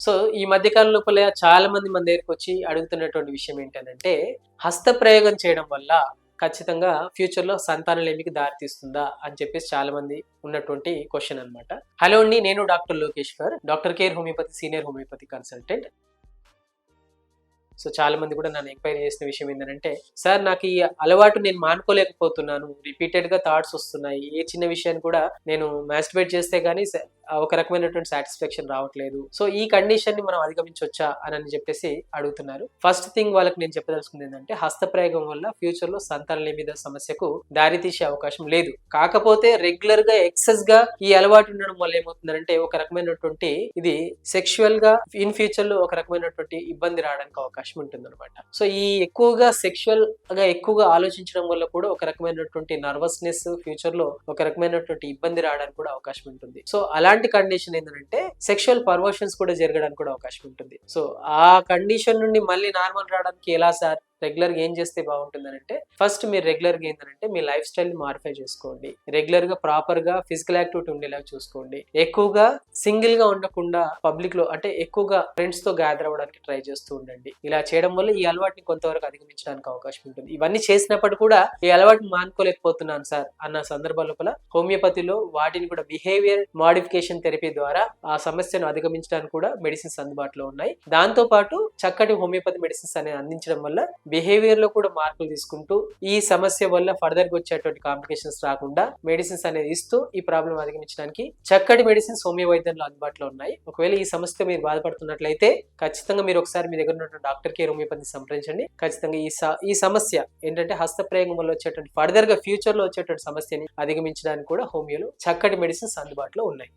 So, ఈ మధ్య కాలం లోపల చాలా మంది మన దగ్గరికొచ్చి అడుగుతున్నటువంటి విషయం ఏంటనంటే, హస్తప్రయోగం చేయడం వల్ల ఖచ్చితంగా ఫ్యూచర్‌లో సంతానలేమికి దారి తీస్తుందా? అని చెప్పేసి చాలా మంది ఉన్నటువంటి క్వెషన్ అన్నమాట. హలో అండి. నేను doctor Lokeshwar. Doctor care homeopathy senior homeopathy consultant. So, చాలా మంది కూడా నన్ను ఎంక్వైరీ చేసిన విషయం ఏంటంటే, సార్ నాకు ఈ అలవాటు నేను మానుకోలేకపోతున్నాను. రిపీటెడ్‌గా థాట్స్ వస్తున్నాయి. ఏ చిన్న విషయాన్ని కూడా నేను మాస్టర్బేట్ చేస్తే గాని ఒక రకమైనటువంటి సాటిస్ఫాక్షన్ రావట్లేదు. సో, ఈ కండిషన్‌ని మనం అధిగమించొచ్చా అని చెప్పేసి అడుగుతున్నారు. ఫస్ట్ థింగ్ వాళ్ళకి నేను చెప్పదలుచుకుంది ఏంటంటే, హస్తప్రయోగం వల్ల ఫ్యూచర్‌లో సంతానలేమిద సమస్యకు దారి తీసే అవకాశం లేదు. కాకపోతే రెగ్యులర్‌గా ఎక్సెస్‌గా ఈ అలవాటు ఉండడం వల్ల ఏమవుతుందంటే, ఒక రకమైనటువంటి ఇది సెక్షువల్‌గా ఇన్ ఫ్యూచర్‌లో ఒక రకమైనటువంటి ఇబ్బంది రావడానికి అవకాశం ఉంటుందన్నమాట. సో, ఈ ఎక్కువగా ఆలోచించడం వల్ల కూడా ఒక రకమైనటువంటి నర్వస్‌నెస్ ఫ్యూచర్‌లో ఒక రకమైనటువంటి ఇబ్బంది రావడానికి కూడా అవకాశం ఉంటుంది. సో, అలాంటి కండిషన్ ఏంటంటే సెక్షువల్ పర్వర్షన్స్ కూడా జరగడానికి కూడా అవకాశం ఉంటుంది. సో, ఆ కండిషన్ నుండి మళ్ళీ నార్మల్ రావడానికి ఎలా సార్? రెగ్యులర్‌గా ఏం చేస్తే బాగుంటుందనంటే, ఫస్ట్ మీరు రెగ్యులర్‌గా ఏంటంటే మీ లైఫ్ స్టైల్‌ని మాడిఫై చేసుకోండి. రెగ్యులర్‌గా ప్రాపర్‌గా ఫిజికల్ యాక్టివిటీ ఉండేలాగా చూసుకోండి. ఎక్కువగా సింగిల్‌గా ఉండకుండా పబ్లిక్‌లో అంటే ఎక్కువగా ఫ్రెండ్స్‌తో గ్యాదర్ అవ్వడానికి ట్రై చేస్తూ ఉండండి. ఇలా చేయడం వల్ల ఈ అలవాటుని కొంతవరకు అధిగమించడానికి అవకాశం ఉంటుంది. ఇవన్నీ చేసినప్పటికి కూడా ఈ అలవాటుని మానుకోలేకపోతున్నాను సార్ అన్న సందర్భాల లోపల హోమియోపతిలో వాటిని కూడా బిహేవియర్ మోడిఫికేషన్ థెరపీ ద్వారా ఆ సమస్యను అధిగమించడానికి కూడా మెడిసిన్స్ అందుబాటులో ఉన్నాయి. దాంతో పాటు చక్కటి హోమియోపతి మెడిసిన్స్ అనేవి అందించడం వల్ల బిహేవియర్ లో కూడా మార్పులు తీసుకుంటూ ఈ సమస్య వల్ల ఫర్దర్ గా వచ్చేటువంటి కాంప్లికేషన్స్ రాకుండా మెడిసిన్స్ అనేది ఇస్తూ ఈ ప్రాబ్లం అధిగమించడానికి చక్కటి మెడిసిన్స్ హోమియో వైద్యంలో అందుబాటులో ఉన్నాయి. ఒకవేళ ఈ సమస్యతో మీరు బాధపడుతున్నట్లయితే ఖచ్చితంగా మీరు ఒకసారి మీ దగ్గర ఉన్నటువంటి డాక్టర్ కేర్ హోమియోపతిని సంప్రదించండి. ఖచ్చితంగా ఈ సమస్య ఏంటంటే హస్తప్రయోగం వల్ల వచ్చేటువంటి ఫర్దర్ గా ఫ్యూచర్ లో వచ్చేటువంటి సమస్యని అధిగమించడానికి కూడా హోమియోలో చక్కటి మెడిసిన్స్ అందుబాటులో ఉన్నాయి.